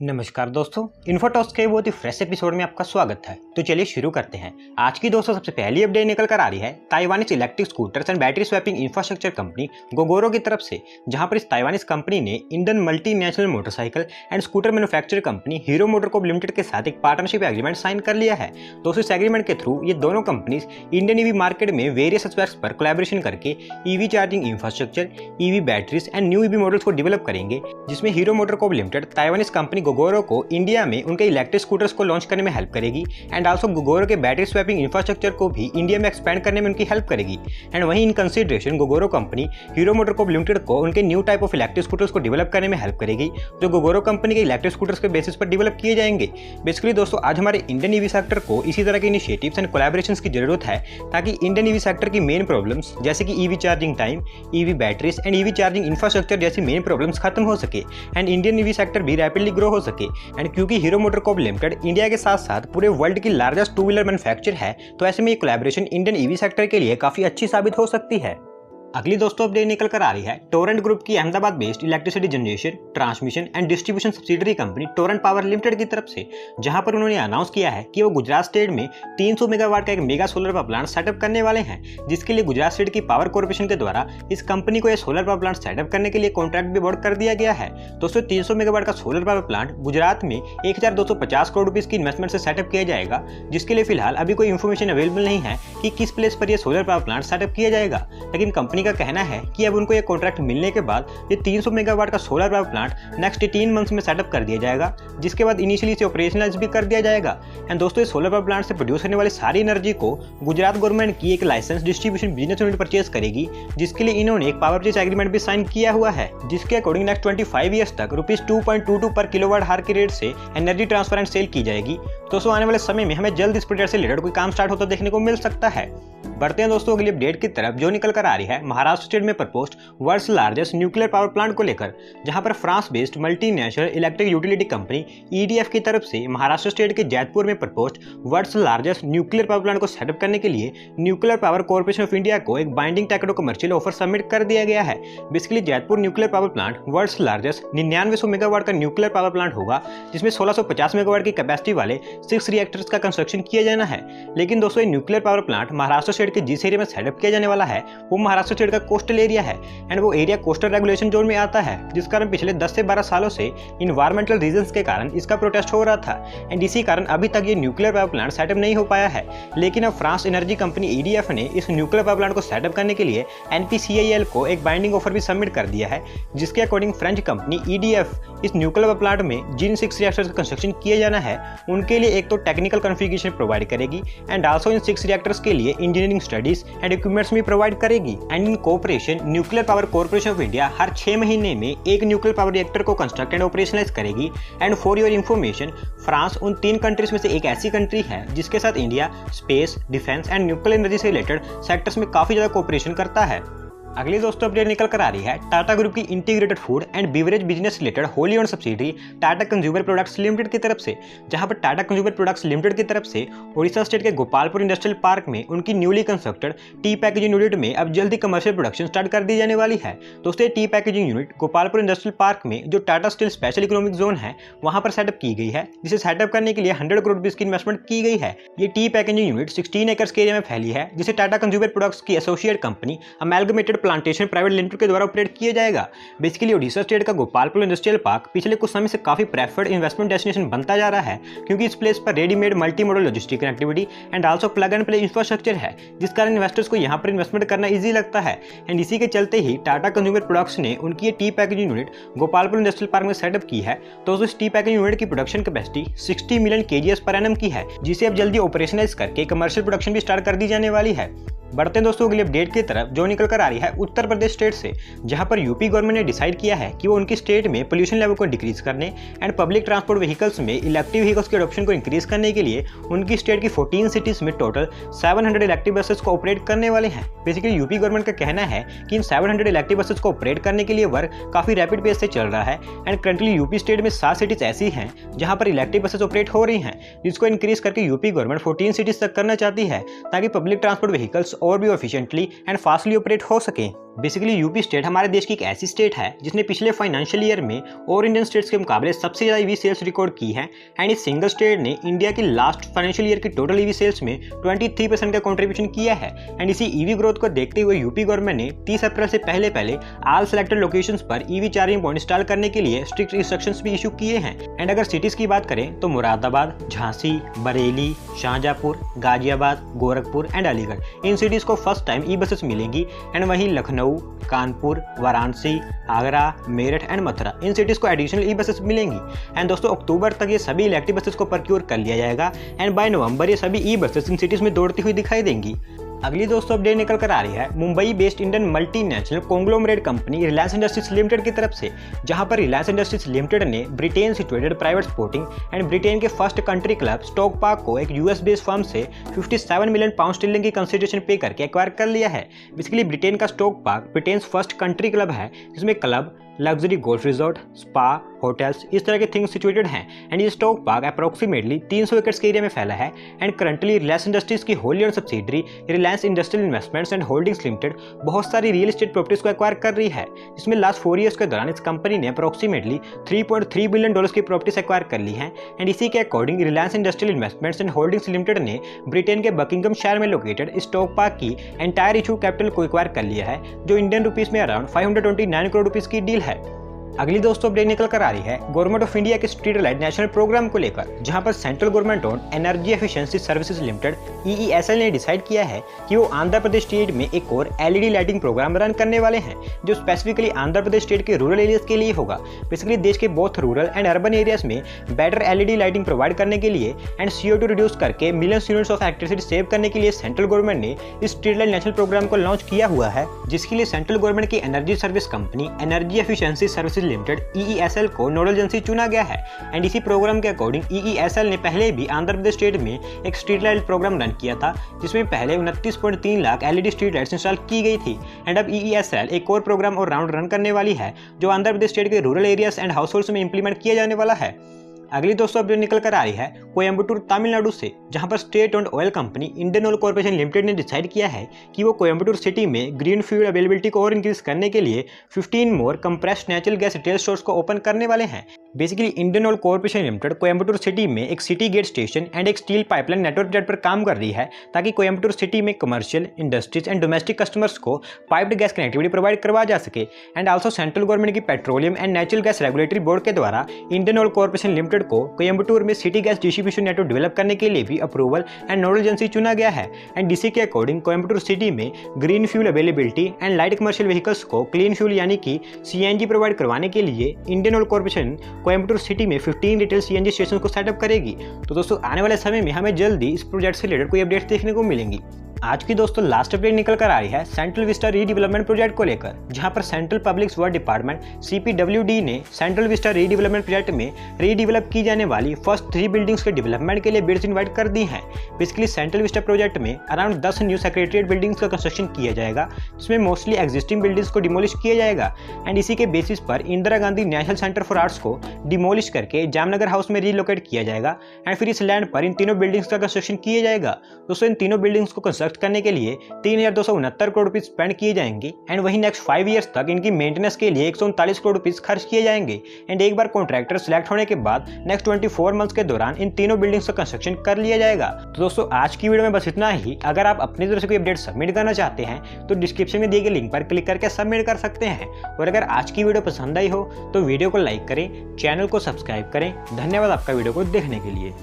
नमस्कार दोस्तों, इन्फोटॉक्स के बहुत ही फ्रेश एपिसोड में आपका स्वागत है। तो चलिए शुरू करते हैं। आज की दोस्तों सबसे पहली अपडेट निकल कर आ रही है Taiwanese electric scooters and battery swapping infrastructure company Gogoro की तरफ से, जहां पर इस ताइवानीज कंपनी ने Indian multinational motorcycle and scooter manufacture company Hero MotoCorp Limited के साथ एक पार्टनरशिप एग्रीमेंट साइन कर लिया है। दोस्तों इस एग्रीमेंट के थ्रू ये दोनों कंपनीज इंडियन ईवी मार्केट में वेरियस एस्पेक्ट्स पर कोलैबोरेशन करके EV charging infrastructure, EV batteries and new EV models को डेवलप करेंगे, जिसमें Hero MotoCorp Limited Taiwanese company Gogoro को इंडिया में उनके इलेक्ट्रिक स्कूटर्स को लॉन्च करने में हेल्प करेगी एंड आल्सो गोगोरो के बैटरी स्वैपिंग इंफ्रास्ट्रक्चर को भी इंडिया में एक्सपेंड करने में उनकी हेल्प करेगी। एंड वहीं in consideration Gogoro company Hero MotoCorp Limited को उनके new type of electric scooters को डेवलप करने में हेल्प करेगी, जो गोगोरो कंपनी के इलेक्ट्रिक स्कूटर्स के बेसिस पर डेवलप किए जाएंगे। बेसिकली दोस्तों आज हमारे इंडियन ईवी सेक्टर को इसी तरह के इनिशिएटिव्स एंड कोलैबोरेशंस की जरूरत है, ताकि इंडियन ईवी सेक्टर की मेन प्रॉब्लम्स जैसे कि EV charging time, EV batteries and EV charging infrastructure जैसी मेन प्रॉब्लम्स खत्म हो सके एंड इंडियन ईवी सेक्टर भी रैपिडली ग्रो हो सके। एंड क्योंकि हीरो मोटरकॉर्प लिमिटेड इंडिया के साथ साथ पूरे वर्ल्ड की लार्जेस्ट टू व्हीलर मैन्युफैक्चर है, तो ऐसे में ये कोलैबोरेशन इंडियन ईवी सेक्टर के लिए काफी अच्छी साबित हो सकती है। अगली दोस्तों अपडेट निकल कर आ रही है टोरेंट ग्रुप की Ahmedabad based electricity generation, transmission and distribution subsidiary company Torrent power limited की तरफ से, जहां पर उन्होंने अनाउंस किया है कि वो गुजरात स्टेट में 300 मेगावाट का एक mega solar power plant setup करने वाले हैं, जिसके लिए गुजरात स्टेट की पावर कॉर्पोरेशन के द्वारा इस कंपनी को यह सोलर पावर प्लांट सेटअप करने के लिए कॉन्ट्रैक्ट भी अवार्ड कर दिया गया है। दोस्तों 300 मेगावाट का सोलर पावर प्लांट गुजरात में 1250 करोड़ रुपीज की इन्वेस्टमेंट से सेटअप किया जाएगा, जिसके लिए फिलहाल अभी कोई इन्फॉर्मेशन अवेलेबल नहीं है कि किस प्लेस पर यह सोलर पावर प्लांट सेटअप किया जाएगा। लेकिन कंपनी का कहना है कि अब उनको ये कॉन्ट्रैक्ट मिलने के बाद ये 300 मेगावाट का solar power plant next 18 months में सेटअप कर दिया जाएगा, जिसके बाद इनिशियली इसे ऑपरेशनलाइज भी कर दिया जाएगा। एंड दोस्तों ये सोलर पावर प्लांट से प्रोड्यूस होने वाली सारी एनर्जी को गुजरात गवर्नमेंट की एक licence distribution business unit purchase करेगी, जिसके लिए इन्होंने एक पावर परचेज एग्रीमेंट भी साइन किया हुआ है, जिसके अकॉर्डिंग नेक्स्ट 25 ईयर्स तक ₹2.22 पर किलोवाट हार के रेट से एनर्जी ट्रांसफर एंड सेल की जाएगी। दोस्तों आने वाले समय में हमें जल्द इस प्रोजेक्ट से रिलेटेड कोई काम स्टार्ट होता देखने को मिल सकता है। बढ़ते हैं दोस्तों अगली अपडेट की तरफ, जो निकल कर आ रही है महाराष्ट्र स्टेट में proposed world's largest nuclear power plant को लेकर, जहां पर France based multinational electric utility company EDF की तरफ से महाराष्ट्र स्टेट के जयपुर में proposed world's largest nuclear power plant को सेटअप करने के लिए nuclear power corporation of India को एक binding techno commercial offer submit कर दिया गया है। Basically Jaipur nuclear power plant world's largest 9900 megawatt का न्यूक्लियर पावर प्लांट होगा, जिसमें 1650 मेगावाट की कैपेसिटी वाले 6 रिएक्टर्स का कंस्ट्रक्शन किया जाना है। लेकिन दोस्तों ये nuclear power plant Maharashtra state के जिस एरिया में सेटअप किया जाने वाला है वो महाराष्ट्र स्टेट का कोस्टल एरिया है, एंड वो एरिया कोस्टल रेगुलेशन जोन में आता है, जिस कारण पिछले 10 से 12 सालों से इन्वायरमेंटल रीजंस के कारण इसका प्रोटेस्ट हो रहा था एंड इसी कारण अभी तक ये न्यूक्लियर पावर प्लांट सेटअप नहीं हो पाया है। लेकिन अब फ्रांस एनर्जी कंपनी ईडीएफ ने इस न्यूक्लियर पावर प्लांट को सेटअप करने के लिए एनपीसीआईएल को एक बाइंडिंग ऑफर भी सबमिट कर दिया है, जिसके अकॉर्डिंग फ्रेंच कंपनी ईडीएफ इस न्यूक्लियर पावर प्लांट में जिन 6 रिएक्टर्स का कंस्ट्रक्शन किया जाना है उनके लिए एक तो टेक्निकल कॉन्फ़िगरेशन प्रोवाइड करेगी एंड आल्सो इन 6 रिएक्टर्स के लिए इंजीनियरिंग स्टडीज एंड इक्विपमेंट्स भी प्रोवाइड करेगी। And in cooperation nuclear power corporation of India हर 6 महीने में एक न्यूक्लियर पावर रिएक्टर को कंस्ट्रक्ट एंड ऑपरेशनलाइज करेगी। And for your information, France उन 3 कंट्रीज में से एक ऐसी कंट्री है जिसके साथ India space, defence and nuclear energy से रिलेटेड सेक्टर्स में काफी ज्यादा कोऑपरेशन करता है। अगली दोस्तों अपडेट निकल कर आ रही है टाटा ग्रुप की integrated food and beverage business related wholly owned subsidiary Tata Consumer products limited की तरफ से, जहां पर टाटा कंज्यूमर प्रोडक्ट्स लिमिटेड की तरफ से ओडिशा स्टेट के गोपालपुर इंडस्ट्रियल पार्क में उनकी newly constructed T packaging unit में अब जल्दी कमर्शियल प्रोडक्शन स्टार्ट कर दी जाने वाली है। दोस्तों T packaging unit Gopalpur industrial park में जो Tata steel special economic zone है वहां पर सेटअप की गई है, जिसे सेटअप करने के लिए 100 करोड़ रुपीज की इन्वेस्टमेंट की गई है। ये टी पैकेजिंग यूनिट 16 एकर्स के एरिया में फैली है, जिसे टाटा कंज्यूमर प्रोडक्ट्स की associate company Amalgamated Plantation Private Limited के द्वारा ऑपरेट किया जाएगा। बेसिकली ओडिशा स्टेट का गोपालपुर इंडस्ट्रियल पार्क पिछले कुछ समय से काफी प्रेफर्ड इन्वेस्टमेंट डेस्टिनेशन बनता जा रहा है, क्योंकि इस प्लेस पर readymade multi modal logistic connectivity and also plug and play infrastructure है, जिस कारण इन्वेस्टर्स को यहाँ पर इन्वेस्टमेंट करना इजी लगता है। एंड इसी के चलते ही टाटा कंज्यूमर प्रोडक्ट्स ने उनकी ये tea packaging unit Gopalpur industrial park में सेटअप की है। तो उस टी पैकेजिंग यूनिट की production capacity 60 million KGS per annum की है, जिसे अब जल्दी ऑपरेशनलाइज करके कमर्शियल प्रोडक्शन भी स्टार्ट कर दी जाने वाली है। बढ़ते हैं दोस्तों अगली अपडेट की तरफ, जो निकल कर आ रही है उत्तर प्रदेश स्टेट से, जहां पर यूपी गवर्नमेंट ने डिसाइड किया है कि वो उनकी स्टेट में पोल्यूशन लेवल को डिक्रीज करने एंड पब्लिक ट्रांसपोर्ट व्हीकल्स में इलेक्ट्रिक व्हीकल्स के एडॉप्शन को इंक्रीज करने के लिए उनकी स्टेट की 14 सिटीज में टोटल 700 इलेक्ट्रिक बसेस को ऑपरेट करने वाले हैं। बेसिकली यूपी गवर्नमेंट का कहना है कि इन 700 इलेक्ट्रिक बसेस को ऑपरेट करने के लिए वर्क काफी रैपिड पेस से चल रहा है एंड करंटली यूपी स्टेट में 7 सिटीज ऐसी हैं जहां पर इलेक्ट्रिक बसेस ऑपरेट हो रही हैं, जिसको इंक्रीज करके यूपी गवर्नमेंट 14 सिटीज तक करना चाहती है, ताकि पब्लिक ट्रांसपोर्ट व्हीकल्स और भी एफिशिएंटली एंड फास्टली ऑपरेट हो सके सकें। बेसिकली यूपी स्टेट हमारे देश की एक ऐसी स्टेट है जिसने पिछले फाइनेंशियल ईयर में और इंडियन स्टेट्स के मुकाबले सबसे ज़्यादा ईवी सेल्स रिकॉर्ड की है एंड इस सिंगल स्टेट ने इंडिया की लास्ट फाइनेंशियल ईयर की टोटल ईवी सेल्स में 23% का कंट्रीब्यूशन किया है। एंड इसी ईवी ग्रोथ को देखते हुए यूपी गवर्नमेंट ने 30 अप्रैल से पहले ऑल सेलेक्टेड लोकेशंस पर ईवी चार्जिंग पॉइंट इंस्टॉल करने के लिए स्ट्रिक्ट इंस्ट्रक्शंस भी इशू किए हैं। एंड अगर सिटीज़ की बात करें तो Moradabad, Jhansi, Bareilly, Shahjahanpur, Ghaziabad, Gorakhpur and Aligarh in cities को फर्स्ट टाइम ई बसेस मिलेंगी। एंड वहीं Lucknow, Kanpur, Varanasi, Agra, Meerut and Mathura in cities को एडिशनल ई बसेस मिलेंगी। एंड दोस्तों अक्टूबर तक ये सभी इलेक्ट्रिक बसेस को प्रक्योर कर लिया जाएगा एंड बाय नवंबर ये सभी ई बसेस इन सिटीज़ में दौड़ती हुई दिखाई देंगी। अगली दोस्तों अपडेट निकल कर आ रही है Mumbai based Indian multinational conglomerate company Reliance Industries Limited की तरफ से, जहां पर रिलायंस इंडस्ट्रीज लिमिटेड ने Britain situated private sporting and Britain के first country club Stoke Park को एक यूएस बेस्ड फर्म से 57 मिलियन पाउंड स्टर्लिंग की कंसिडरेशन पे करके एक्वायर कर लिया है। बेसिकली ब्रिटेन का Stoke Park Britain first country club है जिसमें club, luxury golf resort, spa, hotels इस तरह के थिंग्स सिचुएटेड हैं। एंड ये स्टॉक पार्क अप्रोक्सीमेटली 300 एकड़ के एरिया में फैला है। एंड करंटली रिलायंस इंडस्ट्रीज की wholly owned subsidiary Reliance industrial investments and holdings limited बहुत सारी रियल एस्टेट प्रॉपर्टीज को एक्वायर कर रही है, जिसमें लास्ट 4 ईयर्स के दौरान इस कंपनी ने अप्रोक्सीमेटली $3.3 बिलियन की प्रॉपर्टीज एक्वायर कर ली हैं। एंड इसी के according Reliance industrial investments and holdings limited ने ब्रिटेन के बकिंगम शहर में लोकेटेड स्टॉक पार्क की एंटायर इशू कैपिटल को एक्वायर कर लिया है, जो इंडियन रुपीज में अराउंड 529 करोड़ रुपीज की डील है। अगली दोस्तों अपडेट निकल कर आ रही है गवर्नमेंट ऑफ इंडिया के स्ट्रीट लाइट नेशनल प्रोग्राम को लेकर, जहां पर central government own energy efficiency services limited EESL ने डिसाइड किया है कि वो आंध्र प्रदेश स्टेट में एक और LED लाइटिंग प्रोग्राम रन करने वाले हैं, जो स्पेसिफिकली आंध्र प्रदेश स्टेट के रूरल एरियाज के लिए होगा। बेसिकली देश के both rural and urban areas में बेटर LED लाइटिंग प्रोवाइड करने के लिए एंड CO2 रिड्यूस करके millions units of electricity save करने के लिए सेंट्रल गवर्नमेंट ने इस स्ट्रीट लाइट नेशनल प्रोग्राम को लॉन्च किया हुआ है, जिसके लिए सेंट्रल गवर्नमेंट की energy service company energy efficiency services limited EESL को नोडल एजेंसी चुना गया है। एंड इसी प्रोग्राम के अकॉर्डिंग EESL ने पहले भी आंध्र प्रदेश स्टेट में एक स्ट्रीट लाइट प्रोग्राम रन किया था, जिसमें पहले 29.3 lakh LED street lights install की गई थी। एंड अब EESL एक और प्रोग्राम और राउंड रन करने वाली है, जो आंध्र प्रदेश स्टेट के rural areas and house holds में इंप्लीमेंट किया जाने वाला है। अगली दोस्तों अपडेट निकल कर आ रही है कोयम्बटूर तमिलनाडु से, जहां पर state owned oil company Indian Oil Corporation Limited ने डिसाइड किया है कि वो कोयम्बटूर सिटी में ग्रीन फ्यूल अवेलेबिलिटी को और इंक्रीज करने के लिए 15 more compressed natural gas retail stores को ओपन करने वाले हैं। बेसिकली इंडियन ऑयल कॉर्पोरेशन लिमिटेड कोयम्बटूर सिटी में एक सिटी गेट स्टेशन एंड एक स्टील पाइपलाइन नेटवर्क प्रोजेक्ट पर काम कर रही है, ताकि कोयम्बटूर सिटी में commercial, industries and domestic customers को पाइप्ड गैस कनेक्टिविटी प्रोवाइड करवा जा सके। एंड आल्सो सेंट्रल गवर्नमेंट की petroleum and natural gas regulatory board के द्वारा इंडियन ऑयल कॉर्पोरेशन लिमिटेड को कोयम्बटूर में city gas distribution network develop करने के लिए भी अप्रूवल एंड नोडल एजेंसी चुना गया है। एंड डीसी के अकॉर्डिंग कोयम्बटूर सिटी में green fuel availability and light commercial vehicles को क्लीन फ्यूल यानी कि CNG प्रोवाइड करवाने के लिए Indian Oil corporation Coimbatore city में 15 रिटेल CNG स्टेशन को सेटअप करेगी। तो दोस्तों आने वाले समय में हमें जल्दी इस प्रोजेक्ट से रिलेटेड कोई अपडेट्स देखने को मिलेंगी। आज की दोस्तों लास्ट अपडेट निकल कर आ रही है सेंट्रल विस्टा रीडेवलपमेंट प्रोजेक्ट को लेकर, जहां पर central public work department CPWD ने सेंट्रल विस्टा रीडेवलपमेंट प्रोजेक्ट में रीडेवलप की जाने वाली फर्स्ट 3 बिल्डिंग्स के डेवलपमेंट के लिए बिड्स इनवाइट कर दी हैं। बेसिकली सेंट्रल विस्टा प्रोजेक्ट में अराउंड 10 न्यू सेक्रेटरिएट बिल्डिंग्स का कंस्ट्रक्शन किया जाएगा, जिसमें मोस्टली एग्जिस्टिंग बिल्डिंग्स को डिमोलिश किया जाएगा। एंड इसी के बेसिस पर Indira Gandhi national centre for arts को डिमोलिश करके जामनगर हाउस में रीलोकेट किया जाएगा। एंड फिर इस लैंड पर इन तीनों बिल्डिंग्स का कंस्ट्रक्शन किया जाएगा। दोस्तों इन तीनों बिल्डिंग्स को कंस्ट्रक्ट करने के लिए 3,269 करोड़ रुपीज स्पेंड किए जाएंगे। एंड वहीं नेक्स्ट 5 ईयर्स तक इनकी मेंटेनेंस के लिए 139 करोड़ रुपीज खर्च किए जाएंगे। एंड एक बार कॉन्ट्रैक्टर सिलेक्ट होने के बाद नेक्स्ट 24 मंथ्स के दौरान इन तीनों बिल्डिंग्स का कंस्ट्रक्शन कर लिया जाएगा। तो दोस्तों आज की वीडियो में बस इतना ही। अगर आप अपनी तरफ से कोई अपडेट सबमिट करना चाहते हैं तो डिस्क्रिप्शन में दिए गए लिंक पर क्लिक करके सबमिट कर सकते हैं। और अगर आज की वीडियो पसंद आई हो तो वीडियो को लाइक करें, चैनल को सब्सक्राइब करें। धन्यवाद आपका वीडियो को देखने के लिए।